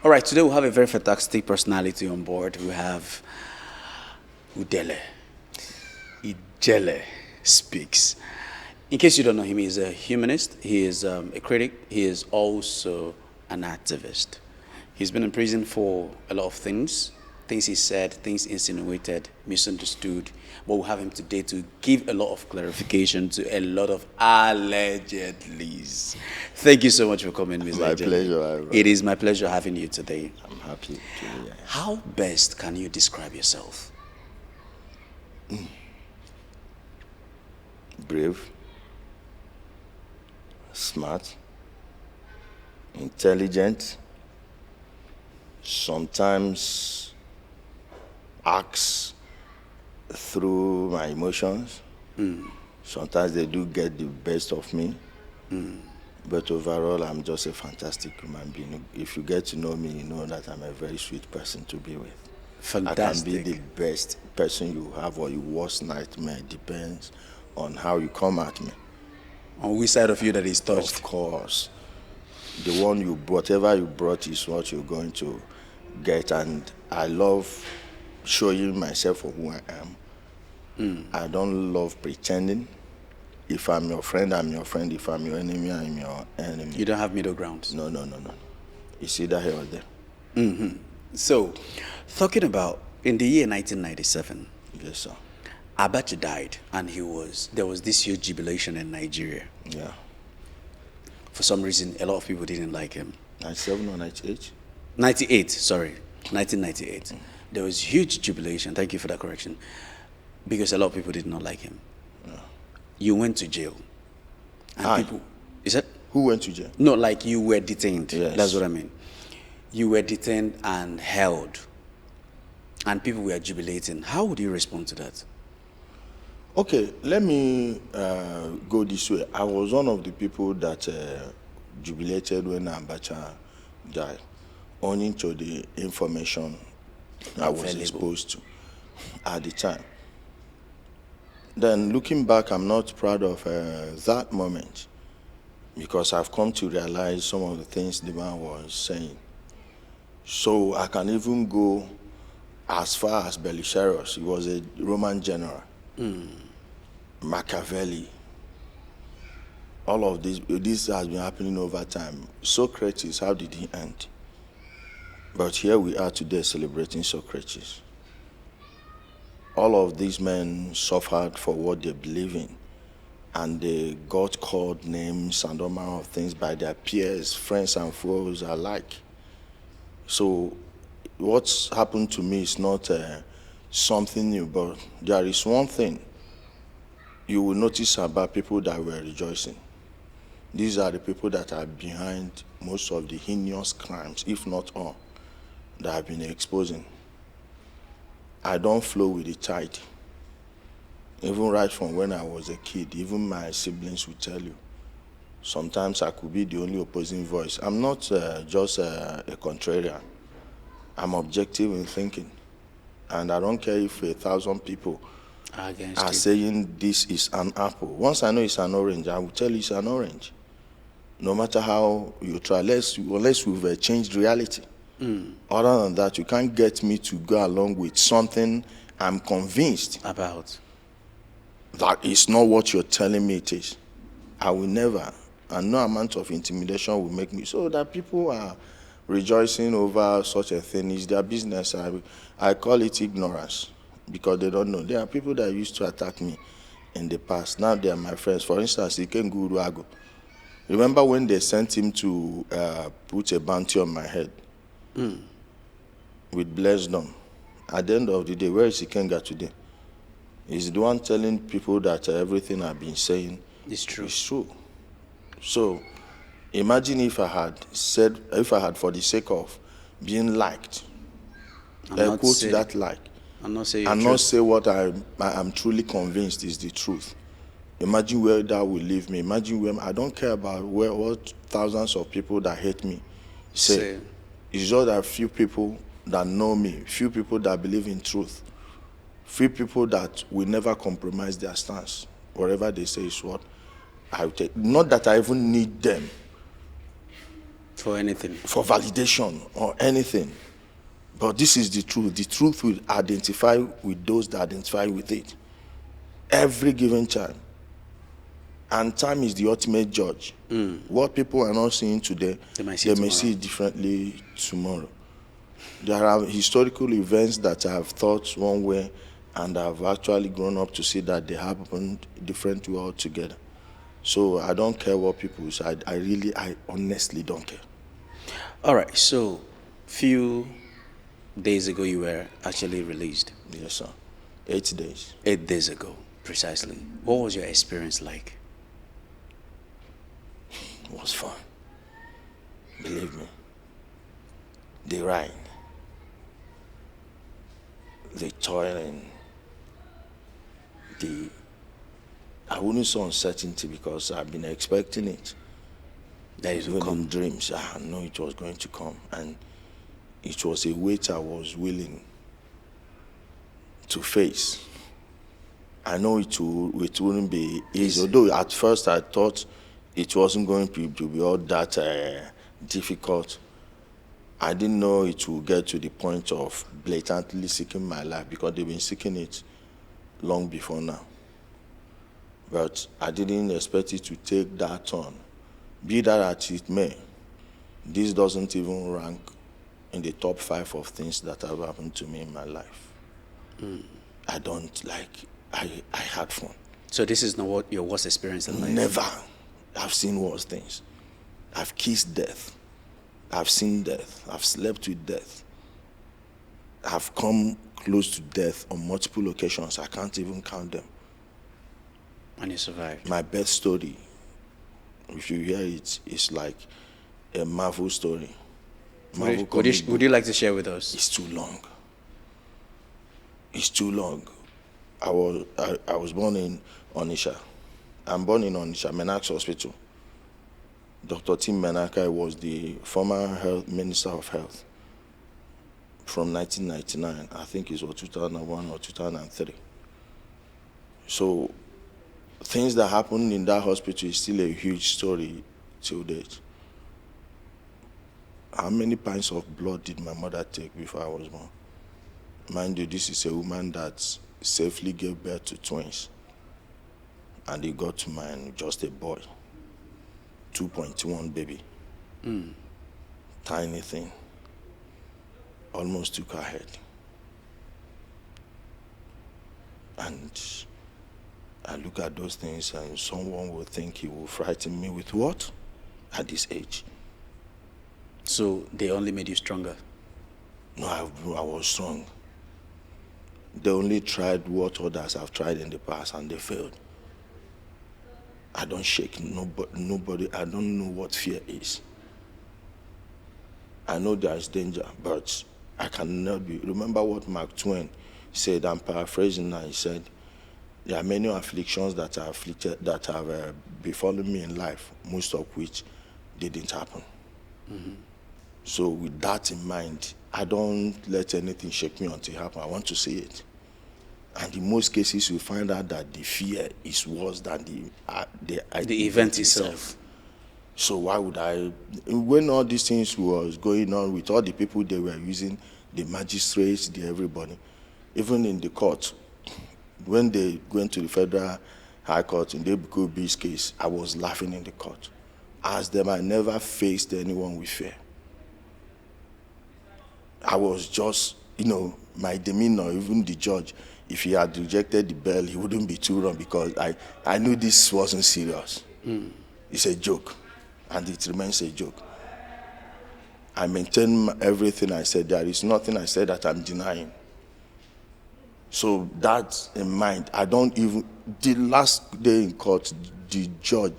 All right, today we have a very fantastic personality on board. We have Ijele speaks. In case you don't know him, he's a humanist, he is a critic, he is also an activist. He's been in prison for a lot of things he said, things insinuated, misunderstood. But we'll have him today to give a lot of clarification to a lot of allegedlys. Thank you so much for coming, Mr. My pleasure. It is my pleasure having you today. I'm happy to be here. How best can you describe yourself? Brave, smart, intelligent, sometimes acts through my emotions. Sometimes they do get the best of me. But overall, I'm just a fantastic human being. If you get to know me, you know that I'm a very sweet person to be with. Fantastic. I can be the best person you have or your worst nightmare. Depends on how you come at me. On which side of you that is touched? Of course. The one you brought, whatever you brought is what you're going to get. And I love showing myself for who I am. I don't love pretending. If I'm your friend, I'm your friend. If I'm your enemy, I'm your enemy. You don't have middle ground? No. It's either here or there. So, talking about in the year 1997, Yes, sir. Abacha died, and there was this huge jubilation in Nigeria. Yeah. For some reason, a lot of people didn't like him. 97 or 98? 98, sorry, 1998. There was huge jubilation. Thank you for that correction, because a lot of people did not like him. Yeah. You went to jail, and people. Is that? Who went to jail? No, like you were detained. Yes. That's what I mean. You were detained and held, and people were jubilating. How would you respond to that? Okay, let me go this way. I was one of the people that jubilated when Abacha died, owing to the information I was exposed to at the time. Then looking back, I'm not proud of that moment because I've come to realize some of the things the man was saying. So I can even go as far as Belisarius. He was a Roman general. Machiavelli. All of this has been happening over time. Socrates, how did he end? But here we are today celebrating Socrates. All of these men suffered for what they believe in, and they got called names and all manner of things by their peers, friends and foes alike. So what's happened to me is not something new, but there is one thing you will notice about people that were rejoicing. These are the people that are behind most of the heinous crimes, if not all, that I've been exposing. I don't flow with the tide. Even right from when I was a kid, even my siblings will tell you, sometimes I could be the only opposing voice. I'm not just a contrarian. I'm objective in thinking. And I don't care if 1,000 people are saying this is an apple. Once I know it's an orange, I will tell you it's an orange. No matter how you try, unless we've changed reality. Other than that, you can't get me to go along with something I'm convinced About? that is not what you're telling me it is. I will never, and no amount of intimidation will make me. So that people are rejoicing over such a thing is their business. I call it ignorance because they don't know. There are people that used to attack me in the past. Now they are my friends. For instance, Iken Guru Ago. Remember when they sent him to put a bounty on my head with blessdom? At the end of the day, where is Ikenga today? He's the one telling people that everything I've been saying It's true. is true. So imagine if I had for the sake of being liked, quote that like, I'm not saying and not say what I'm truly convinced is the truth. Imagine where that will leave me. Imagine where I don't care about what thousands of people that hate me say. It's just that few people that know me, few people that believe in truth, few people that will never compromise their stance. Whatever they say is what I will take. Not that I even need them. For anything. for validation or anything. But this is the truth. The truth will identify with those that identify with it. Every given time. And time is the ultimate judge. What people are not seeing today, They might see it differently tomorrow. There are historical events that I have thought one way, and I've actually grown up to see that they happened differently altogether. So I don't care what people say. I honestly don't care. All right, so few days ago you were actually released. Yes, sir. 8 days. 8 days ago, precisely. What was your experience like? It was fun. Believe me. The ride, the toiling, I wouldn't say uncertainty because I've been expecting it. That is Even come. in dreams, I know it was going to come. And it was a weight I was willing to face. I know it wouldn't be easy. Although at first I thought it wasn't going to be all that difficult. I didn't know it would get to the point of blatantly seeking my life because they've been seeking it long before now. But I didn't expect it to take that turn. Be that as it may, this doesn't even rank in the top 5 of things that have happened to me in my life. I had fun. So this is not what your worst experience in life? Never. I've seen worse things. I've kissed death. I've seen death. I've slept with death. I've come close to death on multiple occasions. I can't even count them. And you survived? My best story, if you hear it, it's like a Marvel story. Would you like to share with us? It's too long. It's too long. I was born in Onitsha. I'm born in Onitsha, Menax Hospital. Dr. Tim Menaka was the former Minister of Health from 1999. I think it was 2001 or 2003. So things that happened in that hospital is still a huge story till date. How many pints of blood did my mother take before I was born? Mind you, this is a woman that safely gave birth to twins. And he got to mine just a boy. 2.1 baby. Tiny thing. Almost took her head. And I look at those things and someone will think he will frighten me with what? At this age. So they only made you stronger? No, I was strong. They only tried what others have tried in the past and they failed. I don't shake nobody. I don't know what fear is. I know there is danger, but I cannot be. Remember what Mark Twain said, I'm paraphrasing now. He said, there are many afflictions that have befallen me in life, most of which didn't happen. So with that in mind, I don't let anything shake me until it happens. I want to see it. And in most cases, you find out that the fear is worse than the event itself. So why would I? When all these things was going on with all the people they were using, the magistrates, the everybody, even in the court, when they went to the Federal High Court in the Ebuka's case, I was laughing in the court. As them, I never faced anyone with fear. I was just, my demeanor, even the judge, if he had rejected the bail, he wouldn't be too wrong because I knew this wasn't serious. It's a joke, and it remains a joke. I maintain everything I said. There is nothing I said that I'm denying. So that's in mind. The last day in court, the judge,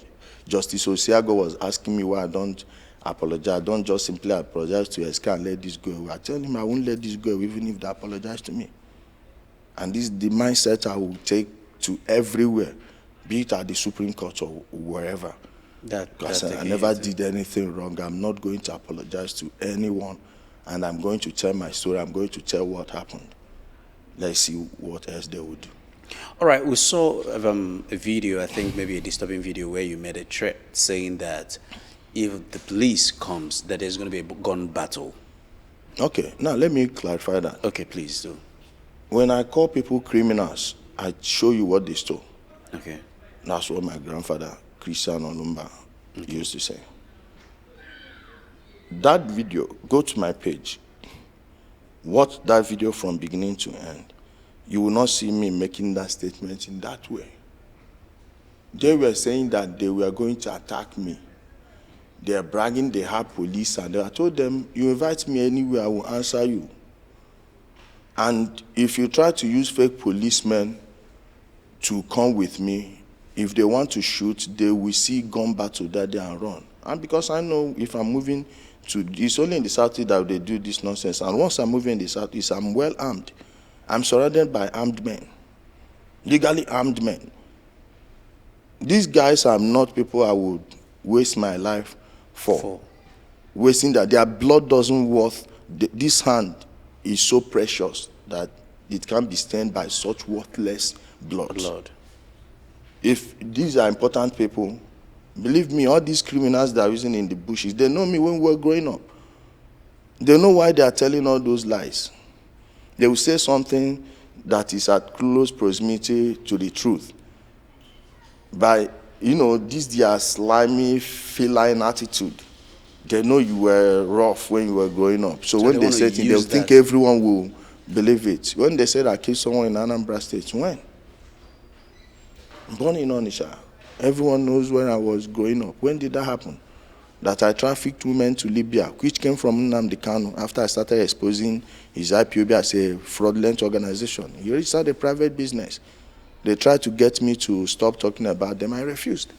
Justice Osiago, was asking me why I don't apologize. I don't just simply apologize to SK and let this go. I tell him I won't let this go even if they apologize to me. And this is the mindset I will take to everywhere, be it at the Supreme Court or wherever. Because I never did anything wrong. I'm not going to apologize to anyone. And I'm going to tell my story. I'm going to tell what happened. Let's see what else they would do. All right, we saw a video, I think maybe a disturbing video, where you made a threat saying that if the police comes, that there's going to be a gun battle. Okay, now let me clarify that. Okay, please do. When I call people criminals, I show you what they stole. Okay. That's what my grandfather, Christian Onumba, used to say. That video, go to my page. Watch that video from beginning to end. You will not see me making that statement in that way. They were saying that they were going to attack me. They are bragging they have police, and I told them, you invite me anywhere, I will answer you. And if you try to use fake policemen to come with me, if they want to shoot, they will see gun battle that day and run. And because I know if I'm moving to, it's only in the southeast that they do this nonsense. And once I'm moving in the southeast, I'm well armed. I'm surrounded by armed men, legally armed men. These guys are not people I would waste my life for. Wasting that. Their blood doesn't worth, this hand is so precious that it can't be stained by such worthless blood. If these are important people, believe me, all these criminals that are using in the bushes, they know me when we were growing up. They know why they are telling all those lies. They will say something that is at close proximity to the truth. By, this their slimy, feline attitude. They know you were rough when you were growing up. So when they say it, they'll think everyone will believe it. When they said I killed someone in Anambra State, when? Born in Onitsha. Everyone knows when I was growing up. When did that happen? That I trafficked women to Libya, which came from Nnamdi Kanu after I started exposing his IPOB as a fraudulent organization. He already started a private business. They tried to get me to stop talking about them. I refused.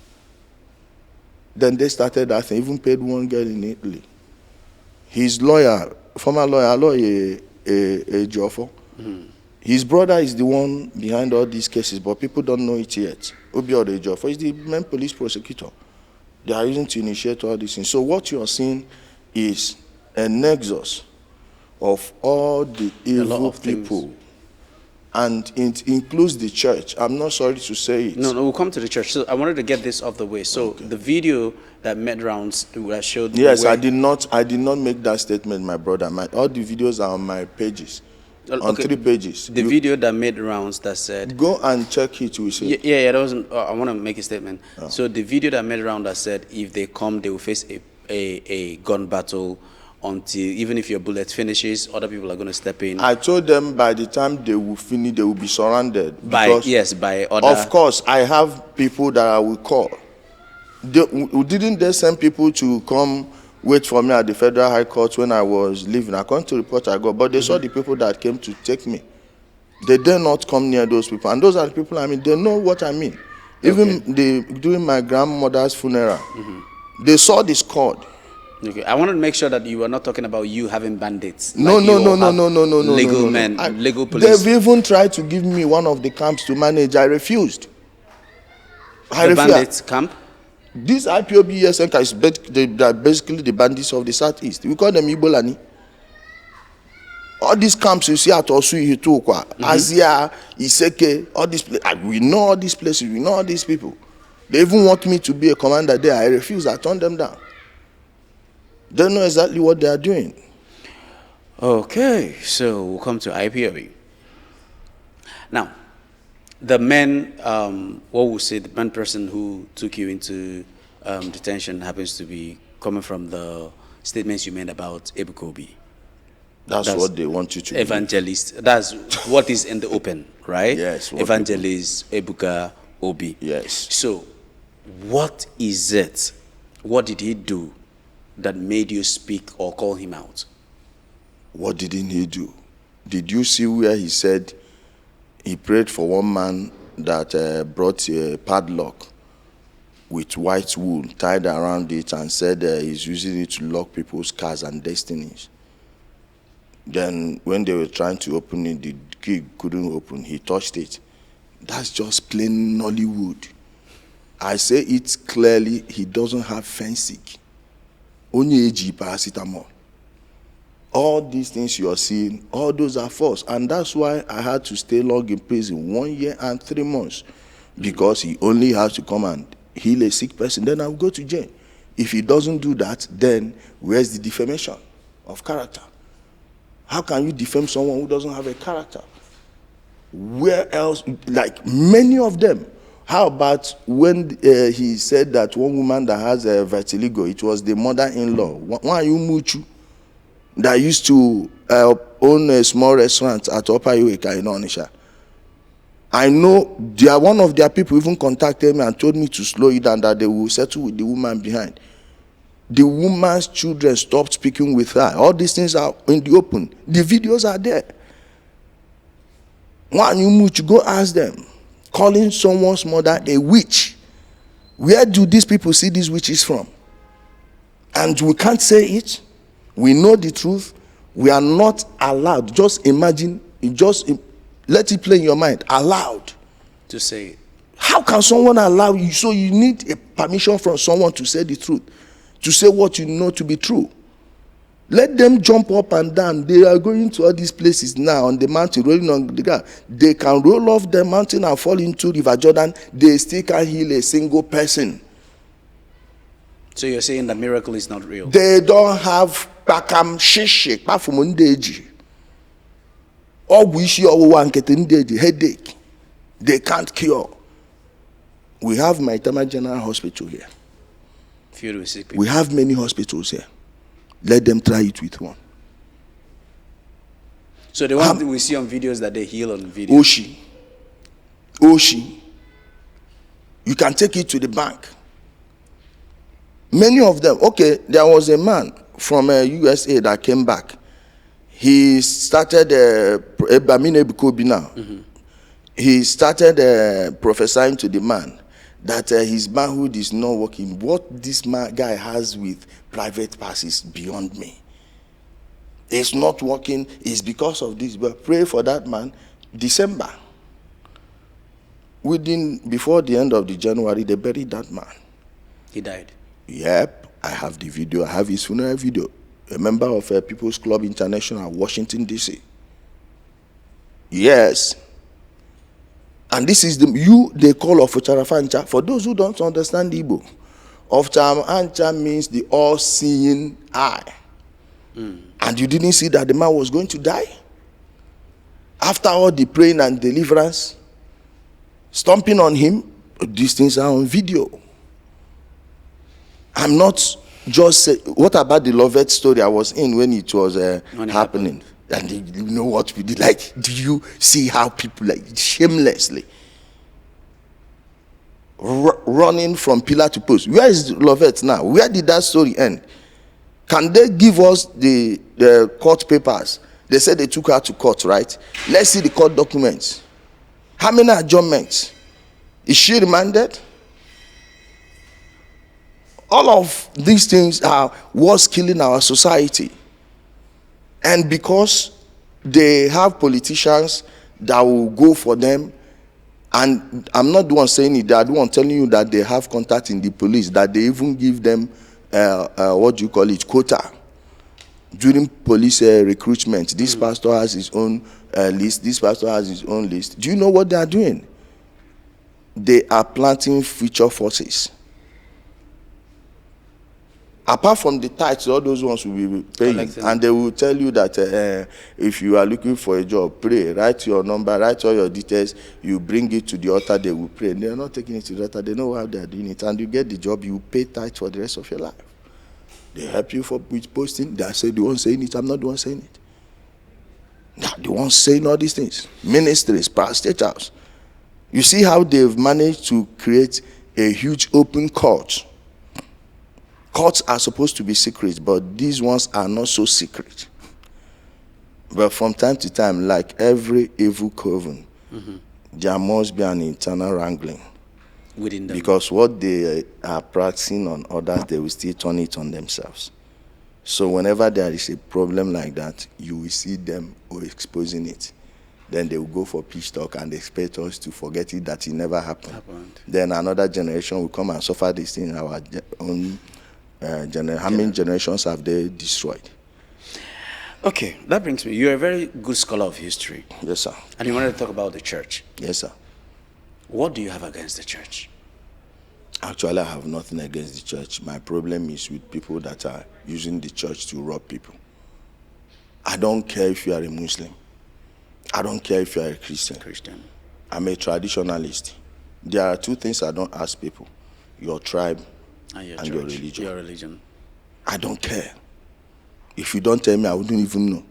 Then they started that thing, even paid one girl in Italy. His lawyer, former lawyer, Ejofo, his brother is the one behind all these cases, but people don't know it yet. Obiode Ejofo is the main police prosecutor. They are using to initiate all these things. So what you are seeing is a nexus of all the evil people. And it includes the church. I'm not sorry to say it. No, we'll come to the church. So I wanted to get this off the way. So the video that made rounds that showed. Yes, I did not make that statement, my brother. All the videos are on my pages. On 3 pages. The video that made rounds that said. Go and check it, we say. Yeah, that wasn't. I want to make a statement. Oh. So the video that made round that said if they come, they will face a gun battle. Until even if your bullet finishes, other people are going to step in. I told them by the time they will finish, they will be surrounded. By other. Of course, I have people that I will call. Didn't they send people to come wait for me at the Federal High Court when I was leaving? According to the report I got, but they saw the people that came to take me. They dare not come near those people, and those are the people I mean. They know what I mean. Even during my grandmother's funeral, they saw this cord. Okay, I wanted to make sure that you were not talking about you having bandits. No. Legal men, legal police. They've even tried to give me one of the camps to manage. I refused. The bandits camp? This IPOB SNK is basically the bandits of the southeast. We call them Ibolani. All these camps you see at Osu, Hitokwa, Asia, Iseke, all these places. We know all these places. We know all these people. They even want me to be a commander there. I refuse. I turned them down. They know exactly what they are doing. Okay, so we'll come to IPOB. Now, the man, what we'll say, the man person who took you into detention happens to be coming from the statements you made about Ebuka. That's what they want you to evangelist. Be. That's what is in the open, right? Yes. Evangelist Ebuka Obi. Yes. So, what is it? What did he do that made you speak or call him out? What didn't he do? Did you see where he said he prayed for one man that brought a padlock with white wool tied around it and said he's using it to lock people's cars and destinies? Then when they were trying to open it, the key couldn't open. He touched it. That's just plain Nollywood. I say it clearly, he doesn't have fencing. Only AG paracetamol. All these things you are seeing, all those are false. And that's why I had to stay long in prison, 1 year and 3 months. Because he only has to come and heal a sick person. Then I'll go to jail. If he doesn't do that, then where's the defamation of character? How can you defame someone who doesn't have a character? Where else? Like many of them. How about when he said that one woman that has a vitiligo, it was the mother-in-law, why you muchu, that used to own a small restaurant at Upper Iweka in Onisha. I know one of their people even contacted me and told me to slow it down, that they will settle with the woman behind. The woman's children stopped speaking with her. All these things are in the open. The videos are there. When you move, you go ask them. Calling someone's mother a witch. Where do these people see these witches from? And we can't say it. We know the truth. We are not allowed. Just imagine, let it play in your mind. Allowed to say it. How can someone allow you? So you need a permission from someone to say the truth, to say what you know to be true. Let them jump up and down. They are going to all these places now on the mountain, rolling on the ground. They can roll off the mountain and fall into River Jordan. They still can't heal a single person. So you're saying the miracle is not real? They don't have pakam shishik, pafumundeji. Or wishi or wanketendeji, headache. They can't cure. We have Maitama General Hospital here. Filled with sick people. We have many hospitals here. Let them try it with one. So the ones that we see on videos that they heal on video. Oshi. You can take it to the bank. Many of them. Okay, there was a man from USA that came back. He started Ebuka now. He started prophesying to the man that his manhood is not working. What this guy has with private parts is beyond me. It's not working. It's because of this. But pray for that man. December. Before the end of the January, they buried that man. He died. Yep. I have the video. I have his funeral video. A member of People's Club International, Washington, D.C. Yes. And this is they call Ofucharafancha. For those who don't understand Igbo, Ofucharafancha means the all-seeing eye. And you didn't see that the man was going to die? After all the praying and deliverance, stomping on him, these things are on video. I'm not just saying, what about the Lovett story I was in when it was happening? And you know what we did? Like, do you see how people shamelessly running from pillar to post? Where is Lovett now? Where did that story end? Can they give us the court papers? They said they took her to court, right? Let's see the court documents. How many adjournments? Is she remanded? All of these things are what's killing our society. And because they have politicians that will go for them, and I'm not the one saying it, they're the one telling you that they have contact in the police, that they even give them, quota. During police recruitment, this pastor has his own list, this pastor has his own list. Do you know what they are doing? They are planting future forces. Apart from the tithes, all those ones will be paying. And they will tell you that if you are looking for a job, pray, write your number, write all your details, you bring it to the altar, they will pray. And they are not taking it to the altar, they know how they are doing it. And you get the job, you pay tithes for the rest of your life. They help you with posting. They say the one saying it, I'm not the one saying it. They're the ones saying all these things. Ministries, state house. You see how they've managed to create a huge open court. Courts are supposed to be secret, but these ones are not so secret. But from time to time, like every evil coven, there must be an internal wrangling. Within them. Because what they are practicing on others, they will still turn it on themselves. So whenever there is a problem like that, you will see them exposing it. Then they will go for peace talk and expect us to forget it, that it never happened. Then another generation will come and suffer this thing in our own how many generations have they destroyed? Okay, that brings me. You're a very good scholar of history. Yes, sir. And you wanted to talk about the church. Yes, sir. What do you have against the church? Actually, I have nothing against the church. My problem is with people that are using the church to rob people. I don't care if you are a Muslim. I don't care if you are a Christian. I'm a traditionalist. There are two things I don't ask people: your tribe and your religion. Your religion. I don't care. If you don't tell me, I wouldn't even know.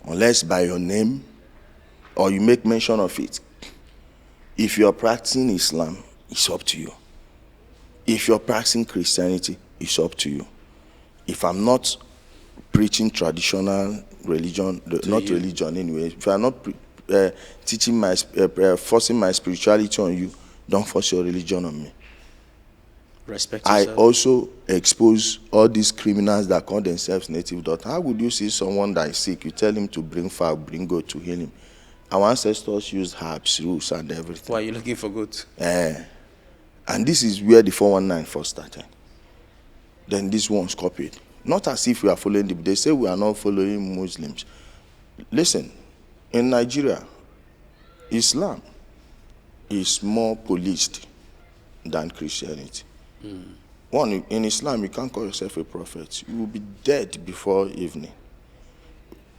Unless by your name or you make mention of it. If you're practicing Islam, it's up to you. If you're practicing Christianity, it's up to you. If I'm not preaching traditional religion, religion anyway, if I'm not teaching forcing my spirituality on you, don't force your religion on me. Respect yourself. I also expose all these criminals that call themselves native doctor. How would you see someone that is sick, you tell him to bring fowl, bring goat to heal him? Our ancestors used herbs, roots, and everything. Why are you looking for goat? And this is where the 419 first started. Then this one's copied. Not as if we are following them. They say we are not following Muslims. Listen, in Nigeria, Islam is more policed than Christianity. One, in Islam, you can't call yourself a prophet. You will be dead before evening.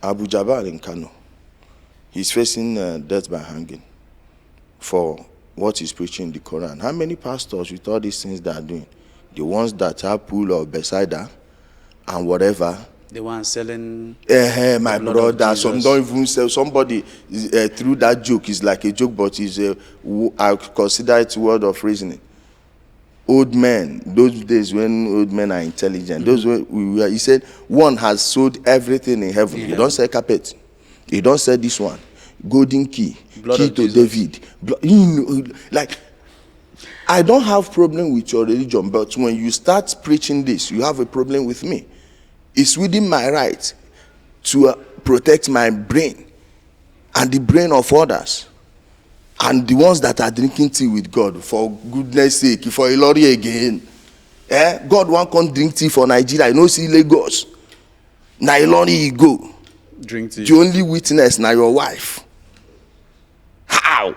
Abu Jabal in Kanu, he's facing death by hanging for what he's preaching in the Quran. How many pastors with all these things they are doing? The ones that have pool of Bethesda and whatever. The one selling. My brother, some don't even sell. Somebody through that joke is like a joke, but I consider it a word of reasoning. Old men, those days when old men are intelligent, he said one has sold everything in heaven. He don't sell carpet. He don't sell this one. Golden key, key to David. Like, I don't have problem with your religion, but when you start preaching this, you have a problem with me. It's within my right to protect my brain and the brain of others. And the ones that are drinking tea with God, for goodness sake, for a lorry again. God won't come drink tea for Nigeria. You know, see Lagos. Now a lorry you go. Drink tea. The only witness now your wife. How?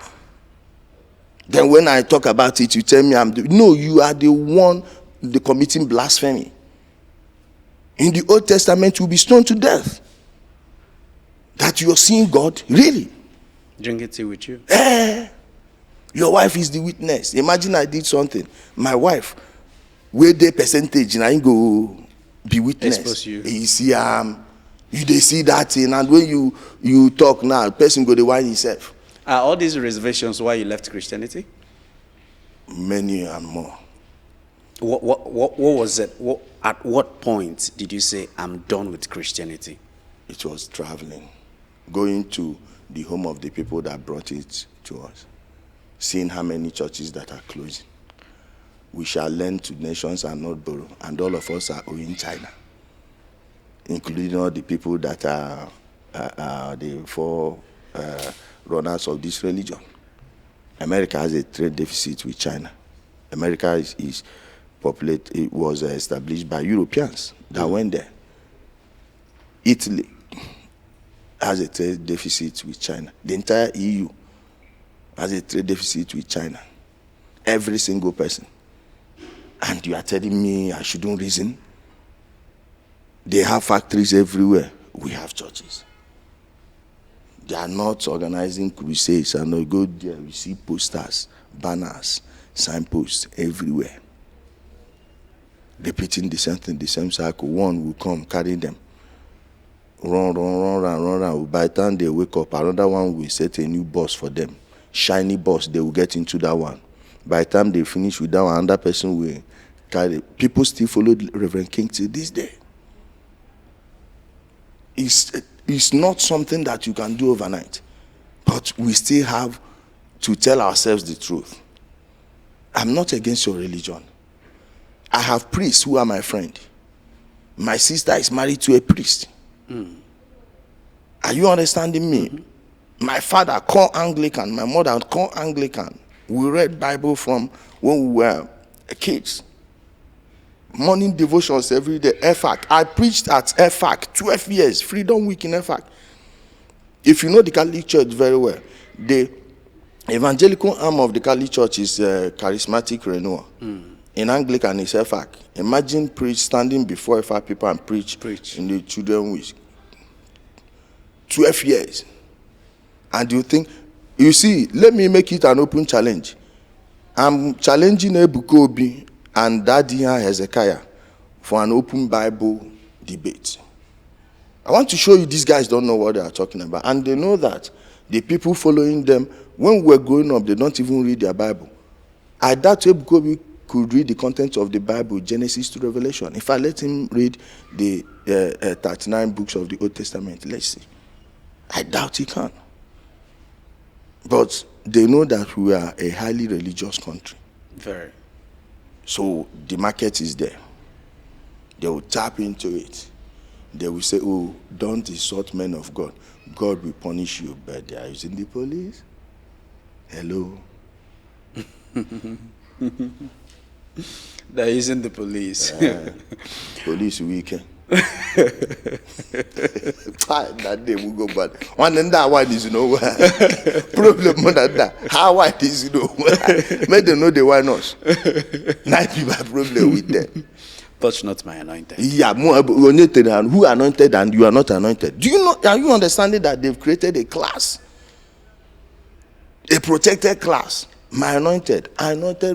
Then when I talk about it, you tell me no, you are the one committing blasphemy. In the Old Testament, you'll be stoned to death. That you're seeing God? Really? Drinking tea with you. Your wife is the witness. Imagine I did something. My wife, where the percentage, and I go be witness. Expose you. You see, they see that thing, and when you talk now, person go to whine himself. Are all these reservations why you left Christianity? Many and more. What was it? At what point did you say, I'm done with Christianity? It was traveling, going to the home of the people that brought it to us, seeing how many churches that are closing. We shall lend to nations and not borrow, and all of us are owing China, including all the people that are the four runners of this religion. America has a trade deficit with China. America is populated. It was established by Europeans that went there. Italy has a trade deficit with China. The entire EU has a trade deficit with China. Every single person. And you are telling me I shouldn't reason? They have factories everywhere. We have churches. They are not organizing crusades. And we go there, we see posters, banners, signposts everywhere. Repeating the same thing, the same cycle. One will come, carry them. Run. By the time they wake up, another one will set a new bus for them. Shiny bus, they will get into that one. By the time they finish with that one, another person will carry. People still follow Reverend King till this day. It's not something that you can do overnight. But we still have to tell ourselves the truth. I'm not against your religion. I have priests who are my friend. My sister is married to a priest. Are you understanding me? Mm-hmm. My father called Anglican, my mother called Anglican. We read Bible from when we were kids. Morning devotions every day. EFAC. I preached at EFAC 12 years. Freedom Week in EFAC. If you know the Catholic Church very well, Evangelical arm of the Catholic Church is charismatic renewal. In Anglican, it's EFAC. Imagine preach standing before EFAC people and preach. In the children with 12 years. And you think, you see, let me make it an open challenge. I'm challenging Ebuka and Daddy Hezekiah for an open Bible debate. I want to show you these guys don't know what they are talking about. And they know that the people following them, when we're growing up, they don't even read their Bible. I doubt Ebuka could read the content of the Bible, Genesis to Revelation. If I let him read the 39 books of the Old Testament, let's see. I doubt he can. But they know that we are a highly religious country. Very. So the market is there. They will tap into it. They will say, oh, don't insult men of God. God will punish you. But they are using the police. Hello. They're using the police. Police weekend. That day will go bad. One and that one is problem more than that. How white is make them know they want us. Not people have problem with them. Touch not my anointed. Yeah, more anointed and who anointed and you are not anointed. Do you know? Are you understanding that they've created a class, a protected class? My anointed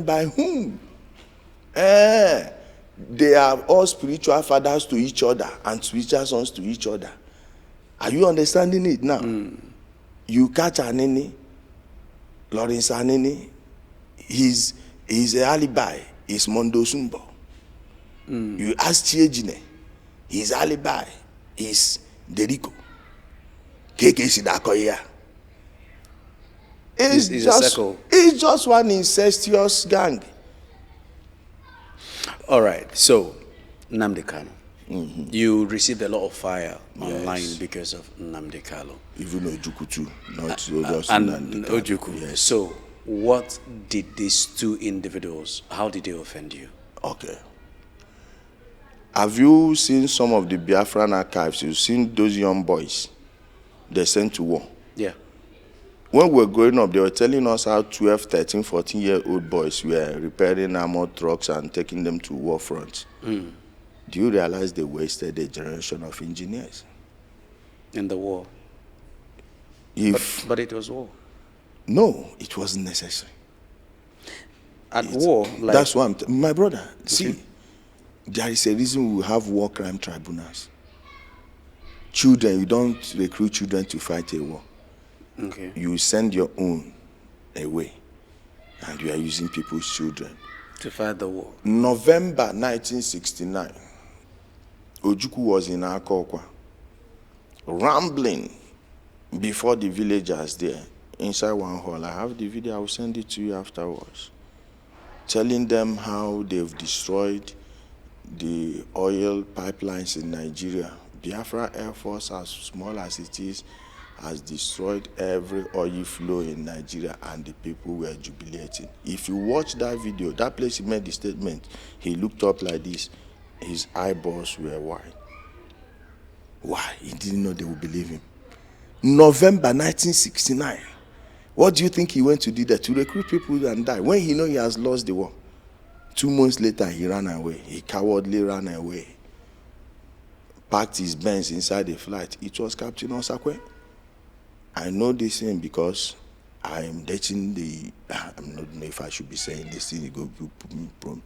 by whom? They are all spiritual fathers to each other and spiritual sons to each other. Are you understanding it now? You catch Anini, Lawrence Anini, his alibi is Mondo Sumbo. You ask Chiejine, his alibi is Derico. Keke Sidakoya. It's just one incestuous gang. All right, so Nnamdi Kanu, you received a lot of fire online because of Nnamdi Kanu. Even Ojukwu too, not just and Ojukwu. Yes. So, what did these two individuals? How did they offend you? Okay. Have you seen some of the Biafran archives? You've seen those young boys they sent to war. Yeah. When we were growing up, they were telling us how 12, 13, 14-year-old boys were repairing armored trucks and taking them to war fronts. Do you realize they wasted a generation of engineers? In the war? But it was war. No, it wasn't necessary. War? Like, that's what my brother, see, there is a reason we have war crime tribunals. Children, you don't recruit children to fight a war. Okay. You send your own away, and you are using people's children to fight the war. November 1969, Ojukwu was in Akokwa, rambling before the villagers there inside one hall. I have the video. I will send it to you afterwards. Telling them how they've destroyed the oil pipelines in Nigeria. Biafra Air Force, as small as it is, has destroyed every oil flow in Nigeria, and the people were jubilating. If you watch that video, that place he made the statement, he looked up like this, his eyeballs were wide. Why? He didn't know they would believe him. November 1969. What do you think he went to do there? To recruit people and die. When he know he has lost the war. 2 months later, he ran away. He cowardly ran away. Packed his Benz inside the flight. It was Captain Osakwe. I know this thing because I am dating I'm not know if I should be saying this thing, go put me from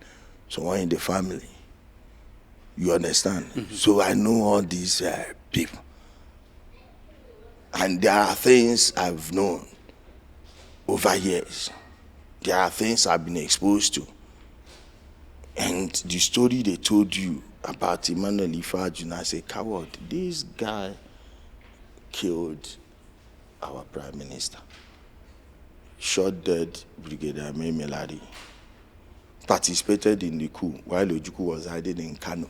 someone in the family. You understand? So I know all these people. And there are things I've known over years. There are things I've been exposed to. And the story they told you about Emmanuel Ifeajuna as a coward, this guy killed our Prime Minister. Shot dead Brigadier Melari. Participated in the coup while Ojukwu was hiding in Kanu.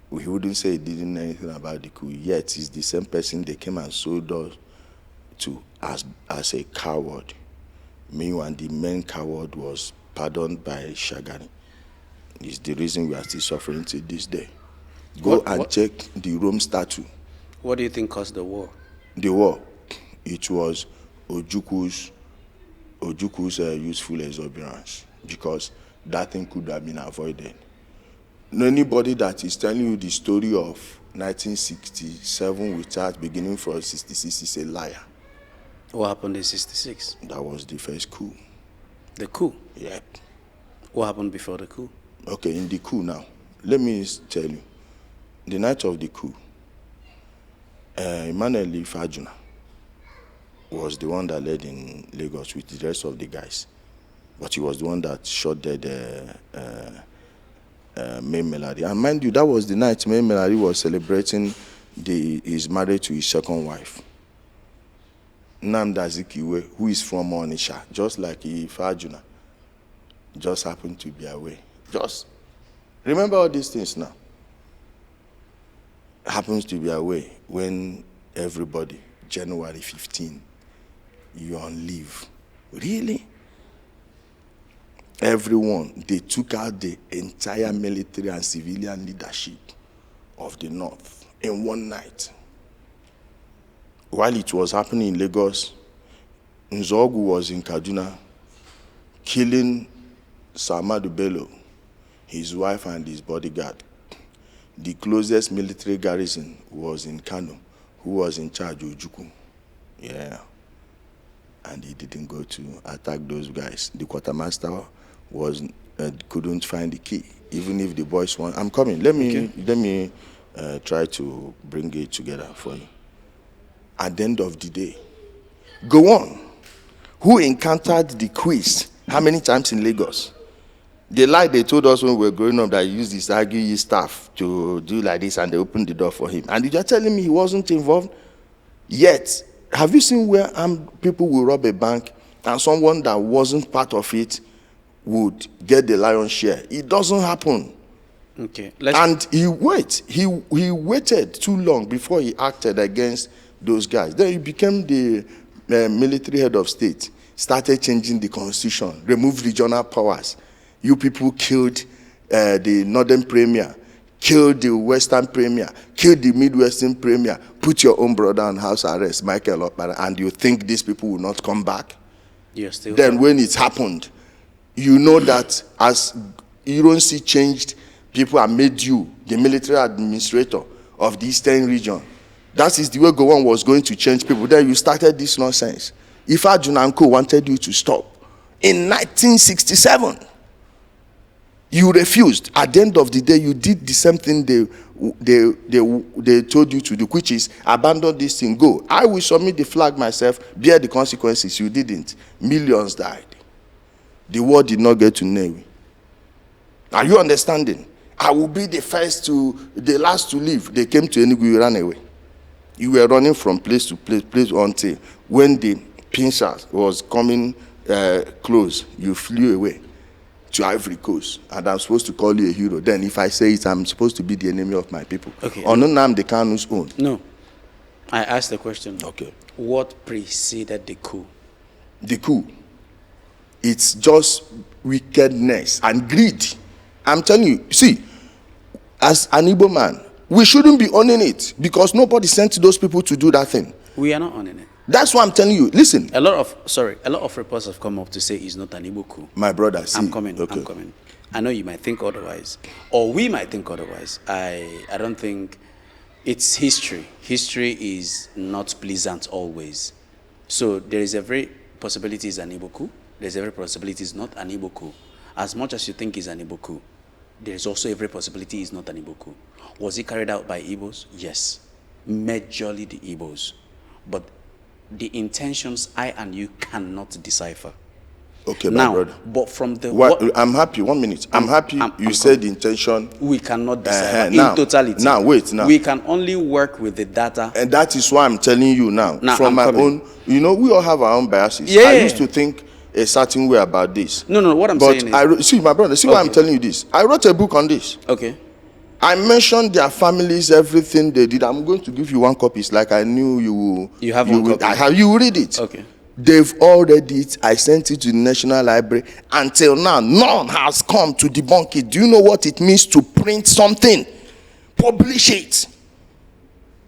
We wouldn't say he didn't know anything about the coup, yet he's the same person they came and sold us to as a coward. Meanwhile, the main coward was pardoned by Shagari. It's the reason we are still suffering to this day. Go and check the Rome statue. What do you think caused the war? The war, it was Ojukwu's useful exuberance, because that thing could have been avoided. Anybody that is telling you the story of 1967 without beginning from 66 is a liar. What happened in 66? That was the first coup. The coup? Yep. What happened before the coup? Okay, in the coup now, let me tell you. The night of the coup, Emmanuel Ifajuna was the one that led in Lagos with the rest of the guys. But he was the one that shot dead Main Melody. And mind you, that was the night Main Melody was celebrating his marriage to his second wife. Nnamdi Azikiwe, who is from Onitsha, just like Ifajuna, just happened to be away. Just remember all these things now. Happens to be away when everybody, January 15, you're on leave. Really? Everyone, they took out the entire military and civilian leadership of the North in one night. While it was happening in Lagos, Nzogu was in Kaduna, killing Samadu Bello, his wife and his bodyguard. The closest military garrison was in Kanu, who was in charge of Ojukwu. Yeah. And he didn't go to attack those guys. The quartermaster couldn't find the key, even if the boys want. I'm coming. Let me try to bring it together for you. At the end of the day, go on. Who encountered the quiz? How many times in Lagos? The lie they told us when we were growing up that he used his arguing staff to do like this, and they opened the door for him. And you're telling me he wasn't involved? Yet, have you seen where people will rob a bank and someone that wasn't part of it would get the lion's share? It doesn't happen. Okay. And he waited too long before he acted against those guys. Then he became the military head of state, started changing the constitution, removed regional powers. You people killed the Northern Premier, killed the Western Premier, killed the Midwestern Premier, put your own brother on house arrest, Michael Okpara, and you think these people will not come back? You're still then when it happened, you know that as Ironsi changed people and made you the military administrator of the Eastern region, that is the way Gowon was going to change people. Then you started this nonsense. If Ajunanko wanted you to stop in 1967, you refused. At the end of the day, you did the same thing they told you to do, which is abandon this thing, go. I will submit the flag myself, bear the consequences. You didn't. Millions died. The war did not get to Newi. Are you understanding? I will be the last to leave. They came to Enugu, you ran away. You were running from place to place until when the pincers was coming close, you flew away to Ivory Coast, and I'm supposed to call you a hero. Then if I say it, I'm supposed to be the enemy of my people. Okay. Or Nnamdi Kanu's own. No. I asked the question. Okay. What preceded the coup? The coup. It's just wickedness and greed. I'm telling you, see, as an Igbo man, we shouldn't be owning it because nobody sent those people to do that thing. We are not owning it. That's what I'm telling you. Listen. A lot of reports have come up to say it's not an Igbo coup. My brother, see. I'm coming. Okay. I'm coming. I know you might think otherwise, or we might think otherwise. I don't think it's history. History is not pleasant always. So there is every possibility it's an Igbo coup. There's every possibility it's not an Igbo coup. As much as you think it's an Igbo coup, there is also every possibility it's not an Igbo coup. Was it carried out by Igbos? Yes. Majorly the Igbos. But the intentions I and you cannot decipher. Okay, my now, brother. But from the... I'm happy. 1 minute. I'm happy you said the intention. We cannot decipher now, in totality. Now, wait. Now. We can only work with the data. And that is why I'm telling you now. From my own... You know, we all have our own biases. Yeah. I used to think a certain way about this. No, what I'm saying is... see, my brother, why I'm telling you this. I wrote a book on this. Okay. I mentioned their families, everything they did. I'm going to give you one copy. It's like I knew you will. You have one copy? I have. You read it. Okay. They've all read it. I sent it to the National Library. Until now, none has come to debunk it. Do you know what it means to print something? Publish it.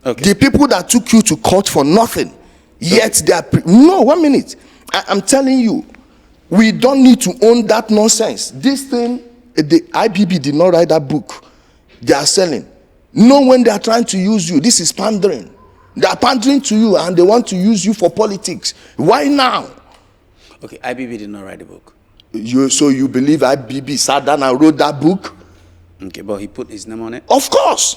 Okay. The people that took you to court for nothing, Yet they are no, 1 minute. I'm telling you, we don't need to own that nonsense. This thing, the IBB did not write that book. They are selling. Know when they are trying to use you. This is pandering. They are pandering to you and they want to use you for politics. Why now? Okay, IBB did not write the book. So you believe IBB sat down and wrote that book? Okay, but he put his name on it? Of course.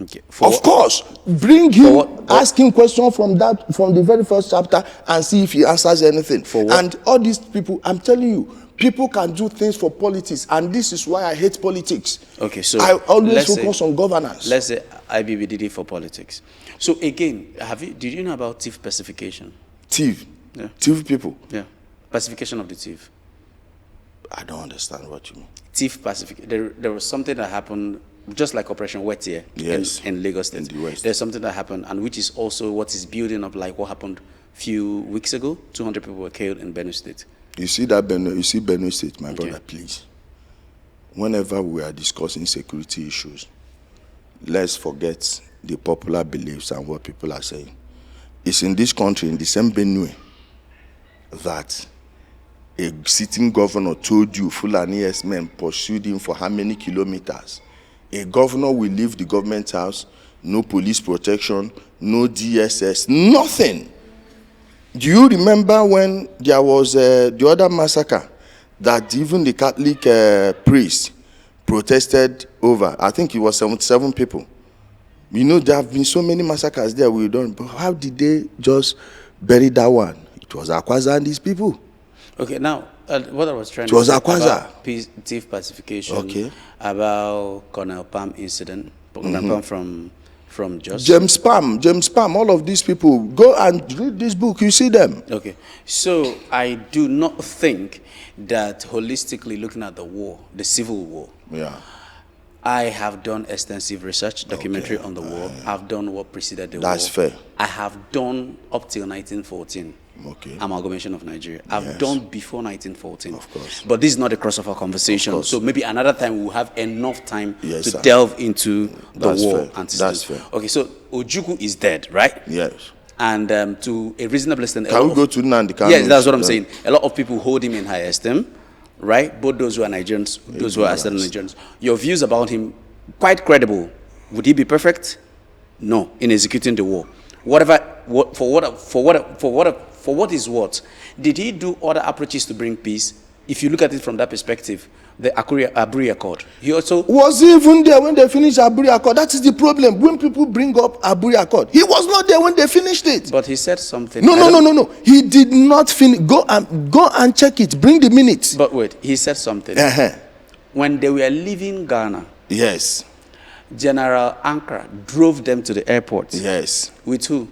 Okay. Of course. Bring him, ask him questions from the very first chapter and see if he answers anything. For what? And all these people, I'm telling you, people can do things for politics, and this is why I hate politics. Okay, so I always focus on governance. Let's say IBB did it for politics. So again, did you know about thief pacification? Thief? Yeah. Thief people? Yeah. Pacification of the thief. I don't understand what you mean. Thief pacification. There was something that happened, just like Operation Wet here, yes, in Lagos State. In the West. There's something that happened, and which is also what is building up, like what happened a few weeks ago. 200 people were killed in Benue State. You see Benue State, my brother, please. Whenever we are discussing security issues, let's forget the popular beliefs and what people are saying. It's in this country, in the same Benue, that a sitting governor told you Fulani men pursued him for how many kilometers. A governor will leave the government house, no police protection, no DSS, nothing. Do you remember when there was the other massacre that even the Catholic priest protested over? I think it was 77 people. You know, there have been so many massacres there we don't. But how did they just bury that one? It was Akwaza and these people. Okay, now what I was trying it to was say Akwaza. About thief pacification, okay, about Colonel Palm incident, Colonel Palm from Jos. James Palm, all of these people, go and read this book, you see them. Okay, so I do not think that holistically looking at the war, the civil war, yeah, I have done extensive research, documentary on the war. I've done what preceded the war. That's fair. I have done up till 1914. Okay. Amalgamation of Nigeria. I've done before 1914. Of course. But this is not a crossover conversation. So maybe another time we'll have enough time to delve into the war antecedents. That's fair. Okay, so Ojukwu is dead, right? Yes. And to a reasonable extent... Can we go to Nnamdi? Yes, that's what I'm saying. A lot of people hold him in high esteem, right? Both those who are Nigerians, those who are Aston Nigerians. Your views about him, quite credible. Would he be perfect? No, in executing the war. For what is what? Did he do other approaches to bring peace? If you look at it from that perspective, the Aburi Accord. He also was he even there when they finished Aburi Accord? That is the problem. When people bring up Aburi Accord, he was not there when they finished it. But he said something. No. He did not finish. Go and check it. Bring the minutes. But wait, he said something. When they were leaving Ghana. Yes. General Ankara drove them to the airport. Yes. With who?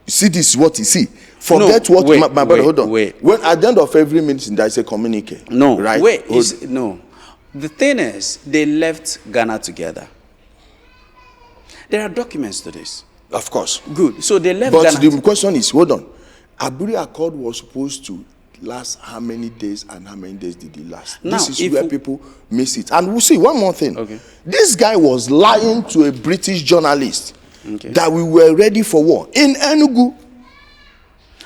See, this is what you see. Forget my brother. Hold on. When at the end of every meeting, there is a communique. No. Right. No. The thing is, they left Ghana together. There are documents to this. Of course. Good. So they left Ghana. Ghana. But the question is, hold on. Aburi Accord was supposed to last how many days and how many days did it last? Now, this is where people miss it. And we'll see one more thing. Okay. This guy was lying to a British journalist that we were ready for war in Enugu.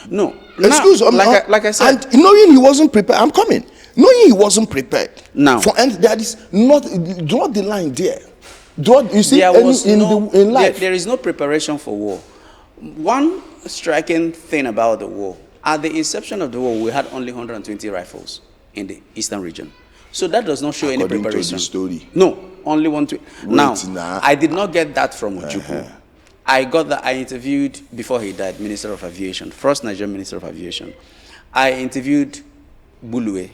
No. Excuse me. Like I said. And knowing he wasn't prepared, I'm coming. Knowing he wasn't prepared. Now. And there is not, draw the line there. You see, in life. There is no preparation for war. One striking thing about the war, at the inception of the war, we had only 120 rifles in the eastern region. So that does not show any preparation. To the story. No, only 120. Now, I did not get that from Ojukwu. I got that. I interviewed, before he died, Minister of Aviation, first Nigerian Minister of Aviation. I interviewed Bulue,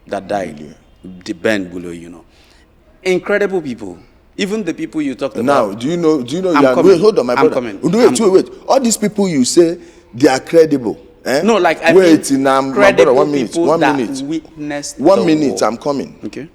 that died, the Ben Bulue, you know. Incredible people. Even the people you talked about. Now, do you know? Wait, hold on, my brother. I'm coming. Wait. All these people you say, they are credible. No, like I mean, my brother, 1 minute. 1 minute. Witnessed 1 minute. War. I'm coming. Okay.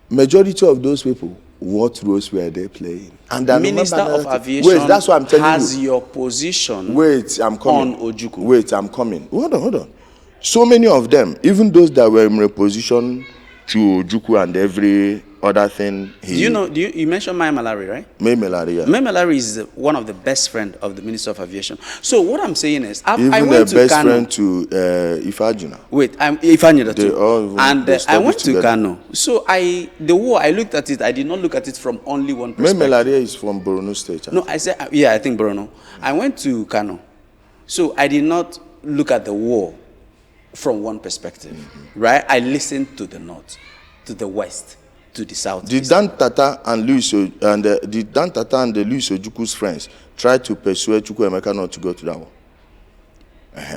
Majority of those people, what roles were they playing? And Minister of Aviation. Wait, that's what I'm telling has your position. Wait, I'm coming. On Ojukwu. Wait, I'm coming. Hold on. So many of them, even those that were in opposition to Ojukwu and every other thing. You mentioned Mai Malari, right? Mai Malari, yeah. Mai Malari is one of the best friends of the Minister of Aviation. So what I'm saying is, I Even went the to best Kanu. friend to Ifajina. Wait, I'm Ifajina too. And they I went together. to Kanu. So the war, I looked at it. I did not look at it from only one perspective. Mai Malari is from Borno State. No, I said, yeah, I think Borno. I went to Kanu. So I did not look at the war from one perspective, right? I listened to the north, to the west, to the south. Did Dan Tata and Louis Ojuku's friends try to persuade Chukwuemeka not to go to that war?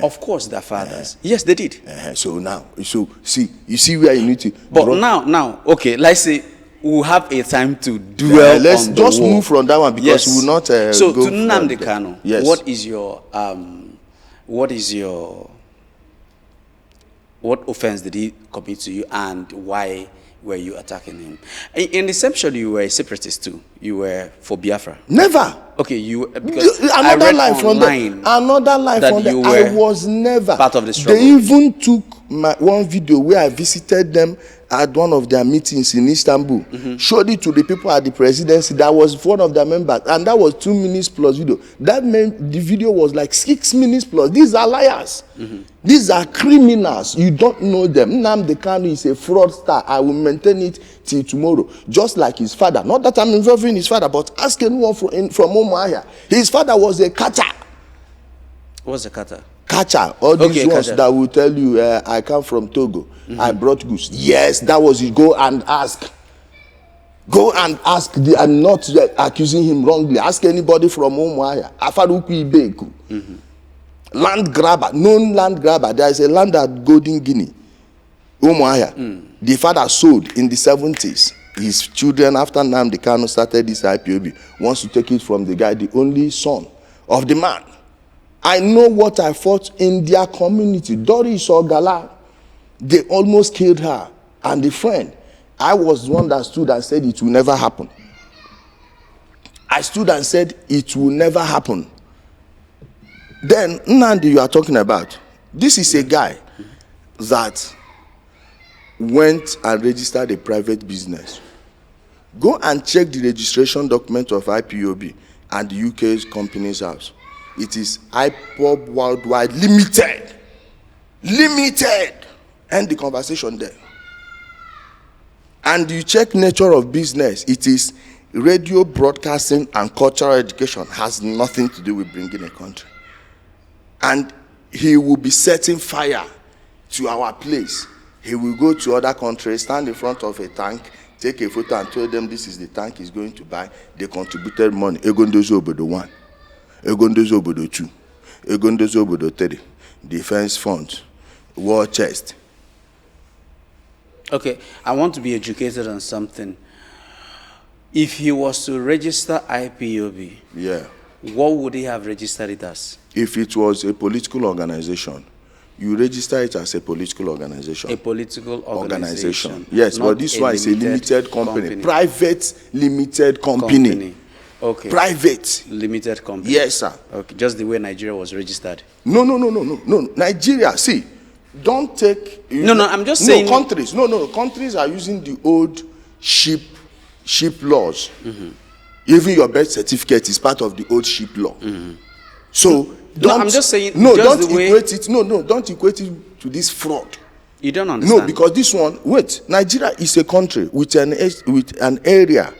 Of course, their fathers. Yes, they did. So now, you see where you need to. But now, okay, let's say we'll have a time to dwell. Let's on just the war. move from that one because we will not. So go to Nnamdi Kanu, yes. What offense did he commit to you, and why were you attacking him? In inception, you were a separatist too. You were for Biafra. Never. Okay, because another life from there. Another life from there. I was never part of the struggle. They even took one video where I visited them at one of their meetings in Istanbul, showed it to the people at the presidency. That was one of their members, and that was 2 minutes plus video. That meant the video was like 6 minutes plus. These are liars. These are criminals. You don't know them. Nnamdi Kanu is a fraudster. I will maintain it till tomorrow. Just like his father. Not that I'm involving his father, but ask anyone from Umuahia. His father was a catcher. What's a catcher? Catcher. All these ones that will tell you, I come from Togo. I brought goose. Yes, that was it. Go and ask. Go and ask. I'm not accusing him wrongly. Ask anybody from Umuahia. Afaruku Ibeku. Land grabber. Known land grabber. There is a land at Golden Guinea. Umuahia. The father sold in the 70s. His children, after Nnamdi Kanu started this IPOB, wants to take it from the guy, the only son of the man. I know what I fought in their community. Doris Ogala, they almost killed her. And the friend, I was the one that stood and said it will never happen. I stood and said it will never happen. Then, Nnamdi, you are talking about, this is a guy that went and registered a private business. Go and check the registration document of IPOB and the UK's Companies House. It is IPOB Worldwide Limited. Limited. End the conversation there. And you check nature of business. It is radio broadcasting and cultural education. Has nothing to do with bringing a country. And he will be setting fire to our place. He will go to other countries, stand in front of a tank, take a photo and tell them this is the tank he's going to buy. They contributed money. Egondozo Obodo 1. Egondozo Obodo 2. Egondozo Obodo 3. Defense Fund. War chest. Okay, I want to be educated on something. If he was to register IPOB, what would he have registered it as? If it was a political organization, you register it as a political organization. A political organization. Yes, but this one is a limited company. Private limited company. Okay. Private. Limited company. Yes, sir. Okay, just the way Nigeria was registered. No. Nigeria, see, don't take... I'm just saying... Countries. Countries are using the old ship laws. Even your birth certificate is part of the old ship law. So... I'm just saying. Don't equate it. Don't equate it to this fraud. You don't understand. No, because this one. Wait, Nigeria is a country with an area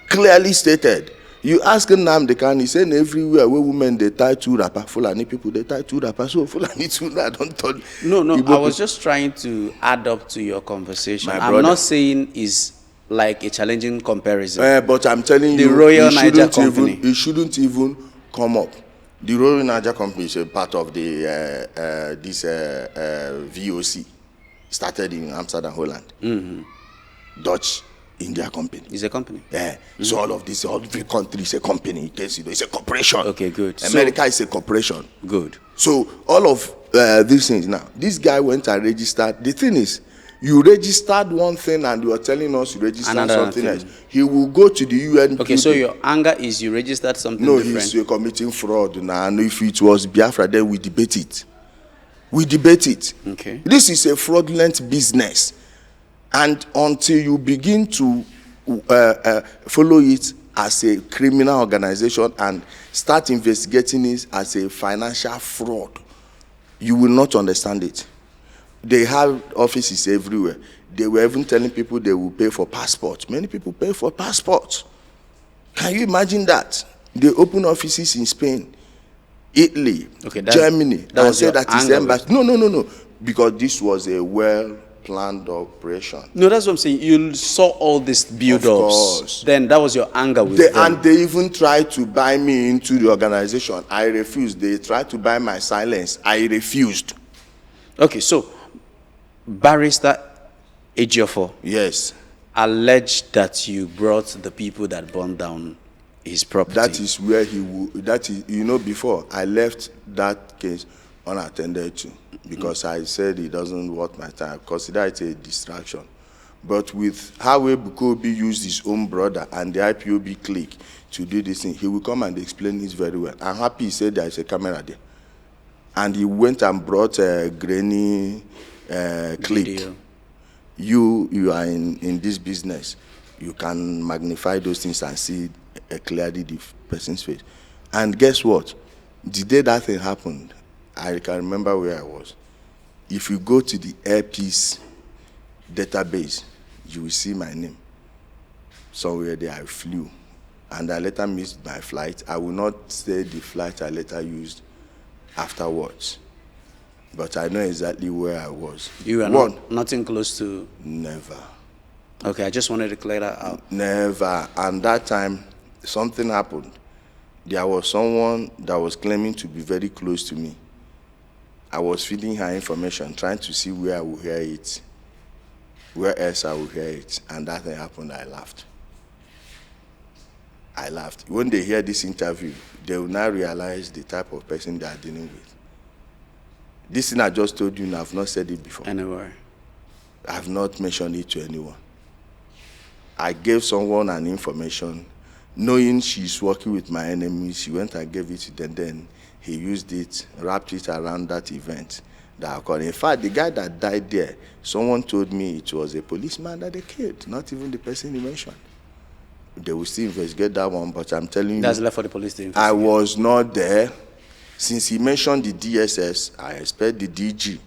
clearly stated. You ask Nnamdi Kanu, he said everywhere where women they tie 2 wrappers, Fulani people they tie 2 wrappers. So Fulani too. I don't thought. No. I was just trying to add up to your conversation. I'm not saying is like a challenging comparison. But I'm telling you, the Royal Niger Company. It shouldn't even come up. The Royal Niger Company is a part of the VOC, started in Amsterdam, Holland. Dutch India Company. It's a company. Yeah. So all of this, every country is a company. It's a corporation. Okay, good. America is a corporation. Good. So all of these things now. This guy went and registered. The thing is, you registered one thing and you are telling us you registered something else. He will go to the UN. Okay, so your anger is you registered something different. No, he's committing fraud now. And if it was Biafra, then we debate it. Okay. This is a fraudulent business. And until you begin to follow it as a criminal organization and start investigating it as a financial fraud, you will not understand it. They have offices everywhere. They were even telling people they will pay for passports. Many people pay for passports. Can you imagine that? They open offices in Spain, Italy, Germany, and say that it's embassy. No. Because this was a well-planned operation. No, that's what I'm saying. You saw all these build-ups. Then that was your anger with them. And they even tried to buy me into the organization. I refused. They tried to buy my silence. I refused. Okay, so Barrister Ejiofor, yes, alleged that you brought the people that burned down his property. That is where he would. That is, before I left that case unattended to, because I said it doesn't worth my time. Consider it a distraction. But with how Ebuka used his own brother and the IPOB clique to do this thing, he will come and explain this very well. I'm happy he said there is a camera there. And he went and brought a grainy clique. Video. You are in this business. You can magnify those things and see clearly the person's face. And guess what? The day that thing happened, I can remember where I was. If you go to the Airpeace database, you will see my name. Somewhere there I flew. And I later missed my flight. I will not say the flight I later used afterwards. But I know exactly where I was. You were nothing close to? Never. Okay, I just wanted to clear that out. Never. And that time, something happened. There was someone that was claiming to be very close to me. I was feeding her information, trying to see where I would hear it, where else I would hear it. And that thing happened, I laughed. I laughed. When they hear this interview, they will now realize the type of person they are dealing with. This thing I just told you, and I've not said it before. Anywhere. I've not mentioned it to anyone. I gave someone an information, knowing she's working with my enemies. She went and gave it to them. Then he used it, wrapped it around that event that occurred. In fact, the guy that died there, someone told me it was a policeman that they killed, not even the person he mentioned. They will still investigate that one, but I'm telling you, that's left for the police to investigate. I was not there. Since he mentioned the DSS, I expect the DG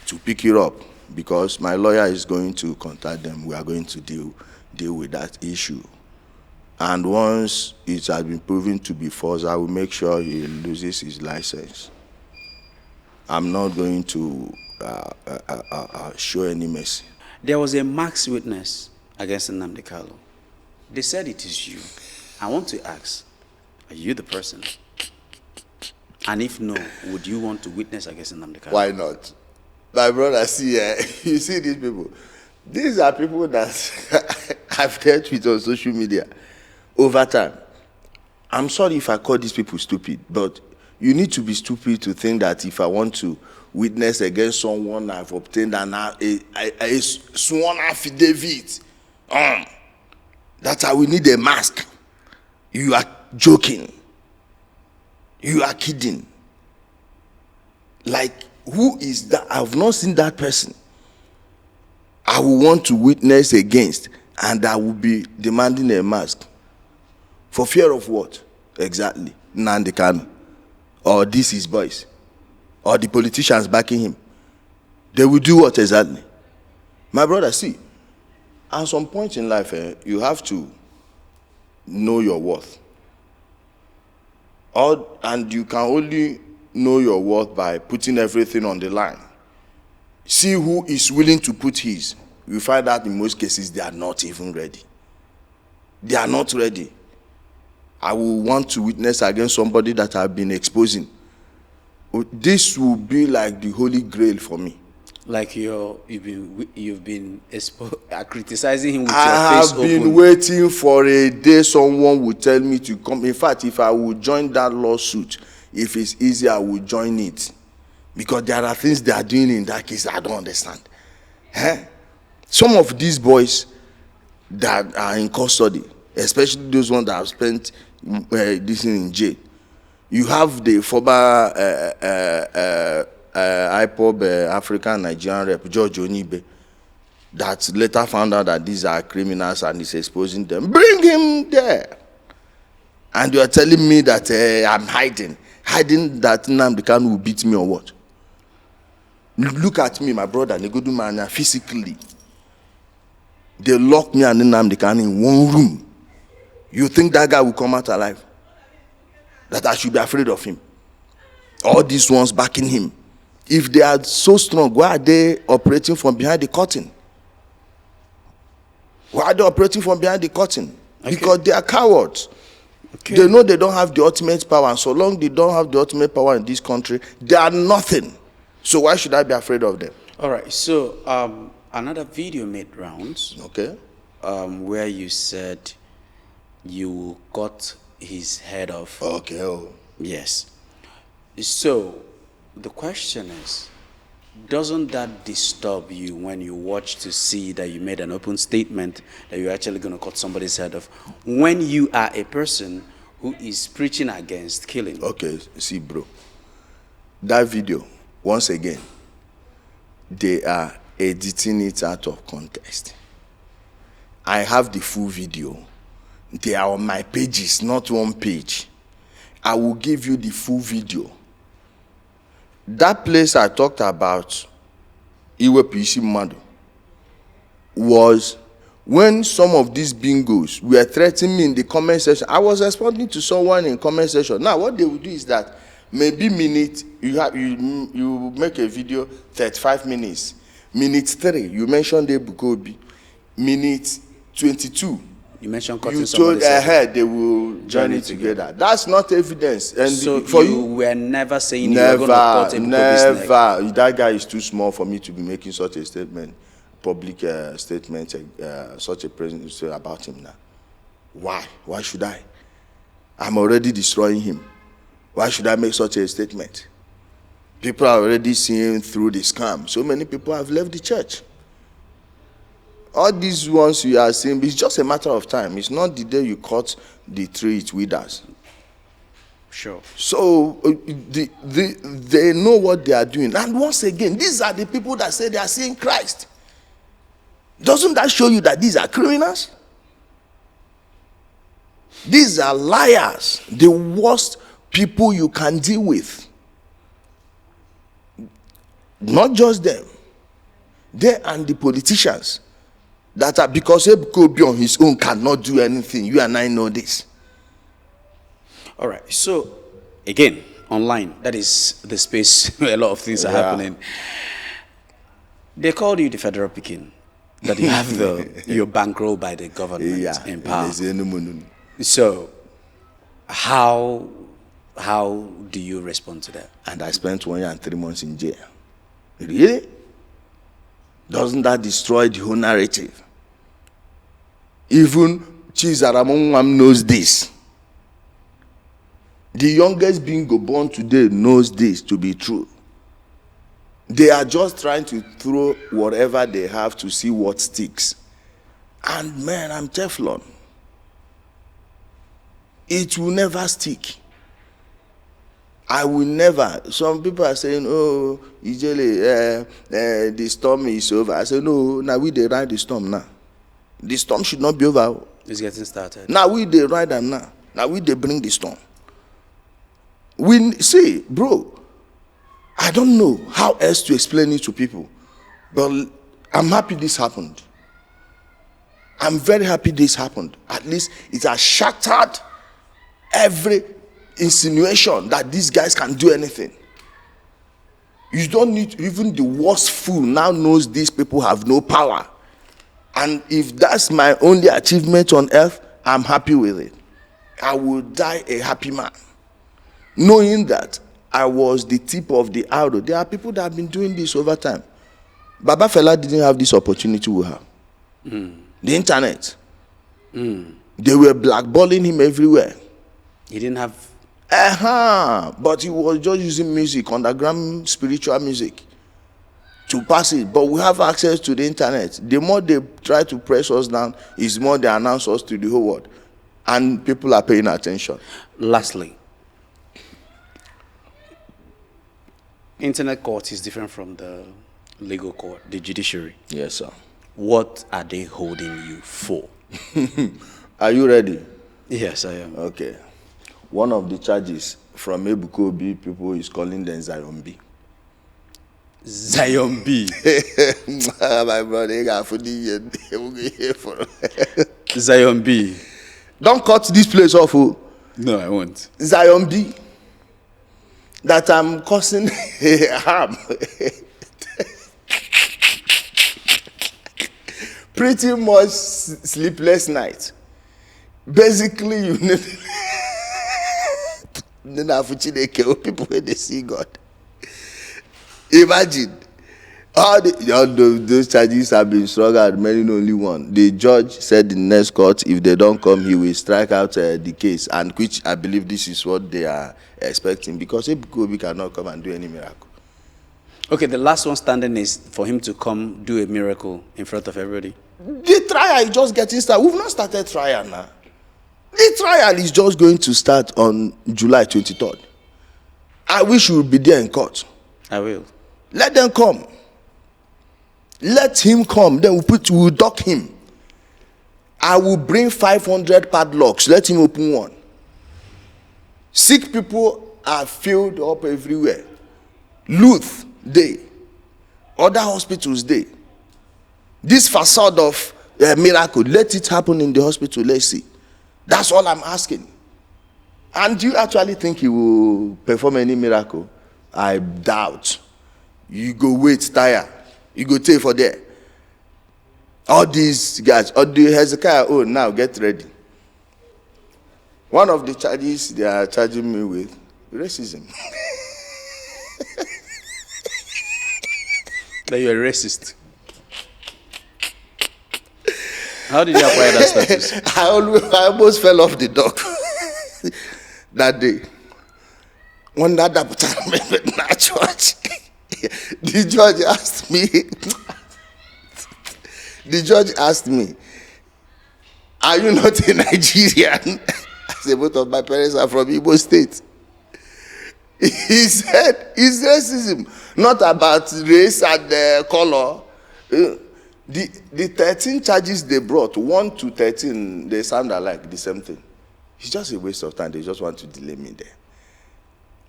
to pick it up, because my lawyer is going to contact them. We are going to deal with that issue. And once it has been proven to be false, I will make sure he loses his license. I'm not going to show any mercy. There was a max witness against Nnamdi Kanu. They said it is you. I want to ask, are you the person? And if no, would you want to witness against Nnamdi Kanu? Why not? My brother, see, you see these people. These are people that I've dealt with on social media over time. I'm sorry if I call these people stupid, but you need to be stupid to think that if I want to witness against someone I've obtained a sworn affidavit, that I will need a mask. You are joking. You are kidding. Like, who is that? I've not seen that person I will want to witness against, and I will be demanding a mask. For fear of what? Exactly. Nnamdi Kanu. Or this his boys. Or the politicians backing him. They will do what exactly? My brother, see, at some point in life, you have to know your worth. And you can only know your worth by putting everything on the line. See who is willing to put his. You find out in most cases they are not even ready. They are not ready. I will want to witness against somebody that I've been exposing. This will be like the holy grail for me. Like you've been criticizing him with your face open. I have been waiting for a day someone would tell me to come. In fact, if I would join that lawsuit, if it's easy, I would join it. Because there are things they are doing in that case I don't understand. Some of these boys that are in custody, especially those ones that have spent this in jail. You have the former IPOB African Nigerian rep, George Onibe. that later found out that these are criminals and is exposing them. Bring him there. And you are telling me that I'm hiding that Nnamdi Kanu will beat me or what? Look at me, my brother, Negodumanya, physically. They locked me and Nnamdi Kanu in one room. You think that guy will come out alive? That I should be afraid of him? All these ones backing him. If they are so strong, why are they operating from behind the curtain? Why are they operating from behind the curtain? Okay. Because they are cowards. Okay. They know they don't have the ultimate power, and so long they don't have the ultimate power in this country, they are nothing. So why should I be afraid of them? All right. So another video made rounds. Okay. Where you said you got his head off. Okay. Oh. Yes. So the question is, doesn't that disturb you when you watch to see that you made an open statement that you're actually going to cut somebody's head off when you are a person who is preaching against killing? Okay, see, bro, that video, once again, they are editing it out of context. I have the full video. They are on my pages, not one page. I will give you the full video. That place I talked about, Iwepishi Madu, was when some of these bingos were threatening me in the comment section. I was responding to someone in comment section. Now, what they will do is that maybe you make a video 35 minutes. Minute 3, you mentioned Ebuka. Minute 22. You mentioned cutting. You told ahead they will join it together. That's not evidence. And so for you were never saying never, you were going to cut Ebuka's neck. That guy is too small for me to be making such a statement, public statement, such a presence about him now. Why? Why should I? I'm already destroying him. Why should I make such a statement? People are already seeing through the scam. So many people have left the church. All these ones you are seeing, it's just a matter of time. It's not the day you cut the tree, it withers. Sure. So they know what they are doing. And once again, these are the people that say they are seeing Christ. Doesn't that show you that these are criminals? These are liars. The worst people you can deal with. Not just them. They and the politicians. That are, because Ebuka on his own cannot do anything. You and I know this. All right. So, again, online, that is the space where a lot of things are happening. They called you the federal Pekin. That you have your bankroll by the government in power. So, how do you respond to that? And I spent 1 year and 3 months in jail. Really? Doesn't that destroy the whole narrative? Even Chizaramongwam knows this. The youngest bingo born today knows this to be true. They are just trying to throw whatever they have to see what sticks. And man, I'm Teflon. It will never stick. I will never. Some people are saying, oh, Ijele, the storm is over. I say, no, now we they ride the storm now. The storm should not be over. It's getting started. Now we they ride them now. Now we they bring the storm. We see, bro, I don't know how else to explain it to people. But I'm happy this happened. I'm very happy this happened. At least it has shattered every insinuation that these guys can do anything. You don't need, even the worst fool now knows these people have no power. And if that's my only achievement on earth, I'm happy with it. I will die a happy man. Knowing that I was the tip of the arrow. There are people that have been doing this over time. Baba Fela didn't have this opportunity we have. The internet. They were blackballing him everywhere. He didn't have... But he was just using music, underground spiritual music, to pass it. But we have access to the internet. The more they try to press us down, is more they announce us to the whole world. And people are paying attention. Lastly, internet court is different from the legal court, the judiciary. Yes, sir. What are they holding you for? Are you ready? Yes, I am. Okay. One of the charges from Ebuka people is calling them Zion B. Zion B. My brother, you got for Zion B. Don't cut this place off. Oh. No, I won't. Zion B. That I'm causing harm. Pretty much sleepless night. Basically, you need people when they see God. Imagine all those charges have been struggled, many only one. The judge said in next court, if they don't come, he will strike out the case, and which I believe this is what they are expecting, because Ebuka cannot come and do any miracle. Okay, the last one standing is for him to come do a miracle in front of everybody. The trial is just getting started. We've not started trial now. The trial is just going to start on July 23rd. I wish you would be there in court. I will. Let them come. Let him come. Then we'll dock him. I will bring 500 padlocks. Let him open one. Sick people are filled up everywhere. Luth, they. Other hospitals, they. This facade of miracle, let it happen in the hospital. Let's see. That's all I'm asking. And do you actually think he will perform any miracle? I doubt. You go wait, tire. You go take for there. All these guys, all the Hezekiah, oh, now get ready. One of the charges they are charging me with, racism. That you're a racist. How did you acquire that status? I almost fell off the dock that day. When that church, the judge asked me, are you not a Nigerian? I said, both of my parents are from Igbo State. He said, it's racism, not about race and color. The 13 charges they brought, 1 to 13, they sound alike, the same thing. It's just a waste of time. They just want to delay me there.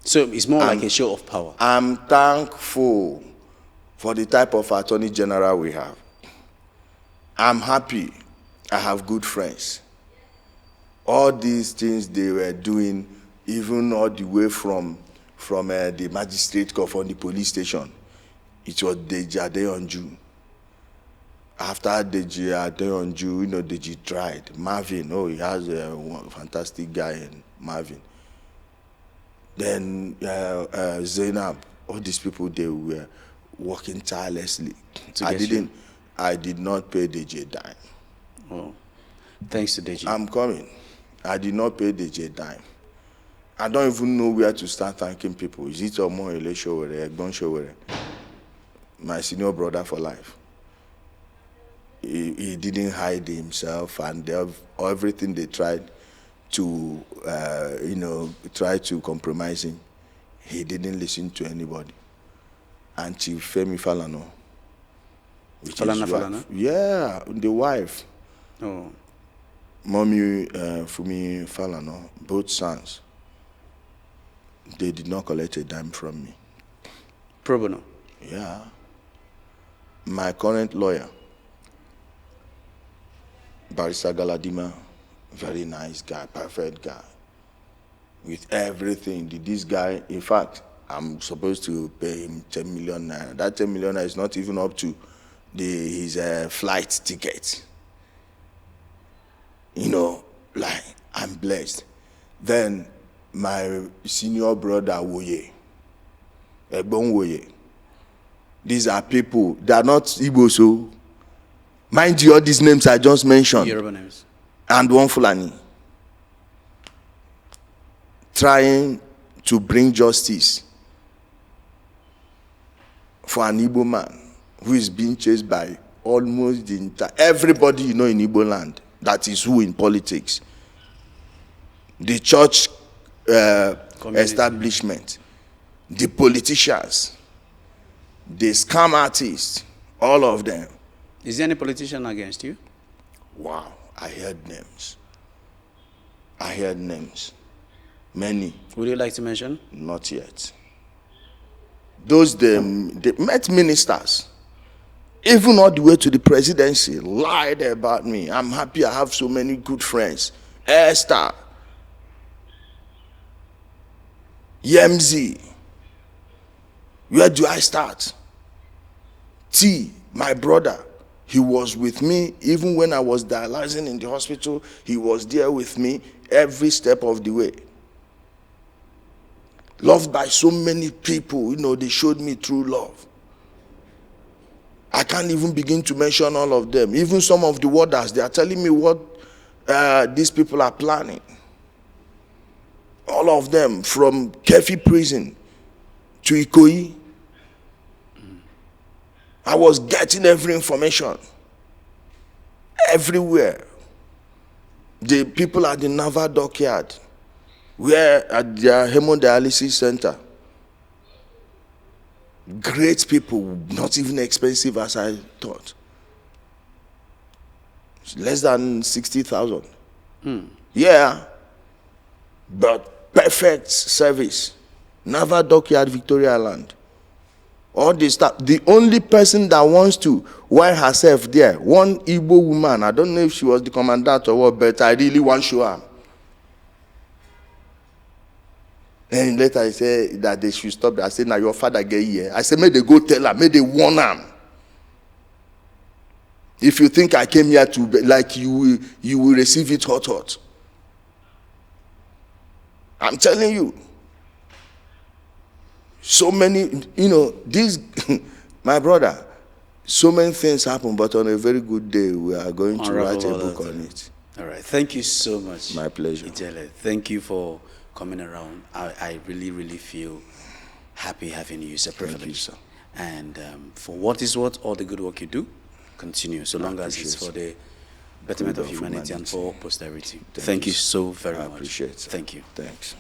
So it's more like a show of power. I'm thankful for the type of attorney general we have. I'm happy. I have good friends. All these things they were doing, even all the way from the magistrate court, from the police station, it was Deji Adeyanju. After Deji Adeyanju, Deji tried. Marvin, he has a fantastic guy in Marvin. Then Zainab, all these people, they were working tirelessly. I did not pay Deji a dime. Oh, thanks to Deji. I'm coming. I did not pay Deji a dime. I don't even know where to start thanking people. Is it Omo Ele Showere, Egbon Showere? My senior brother for life. He didn't hide himself, and everything they tried to, try to compromise him. He didn't listen to anybody. And Chief Femi Falana, Falana? Yeah, the wife. Oh. Mommy Fumi Falana, both sons. They did not collect a dime from me. Pro bono? Yeah. My current lawyer, Barrister Galadima, very nice guy, perfect guy. With everything. This guy, in fact, I'm supposed to pay him 10 million naira. That 10 million naira is not even up to his flight ticket. I'm blessed. Then my senior brother Woye, Egbon Woye. These are people, they are not Igbo, so mind you, all these names I just mentioned. Yoruba names. And one Fulani. Trying to bring justice for an Igbo man who is being chased by almost the entire everybody in Igbo land. That is who in politics. The church establishment, the politicians, the scam artists, all of them. Is there any politician against you? Wow, I heard names. I heard names. Many. Would you like to mention? Not yet. Those they met ministers, even all the way to the presidency, lied about me. I'm happy I have so many good friends. Esther, Yemzi. Where do I start? T, my brother, he was with me even when I was dialyzing in the hospital. He was there with me every step of the way. Loved by so many people, you know, they showed me true love. I can't even begin to mention all of them. Even some of the warders, they are telling me what these people are planning. All of them, from Kefi prison to Ikoyi. I was getting every information. Everywhere. The people at the Naval Dockyard, where at their hemodialysis center. Great people, not even expensive as I thought. Less than 60,000. Yeah. But perfect service. Naval Dockyard, Victoria Land. All this stuff. The only person that wants to wear herself there, one Igbo woman, I don't know if she was the commandant or what, but I really want to show her. And later I said that they should stop. I said, now your father get here. I said, may they go tell her, may they warn her. If you think I came here to, like you will receive it hot. I'm telling you. So many, you know, these, my brother, so many things happen, but on a very good day, we are going to write a book on it. All right. Thank you so much. My pleasure. Ijele. Thank you for coming around. I really, really feel happy having you. It's a privilege. Thank you, sir. And for what is what, all the good work you do, continue, so long as it's for the betterment of humanity and for posterity. Thank you so very much. I appreciate it. Thank you. Thanks.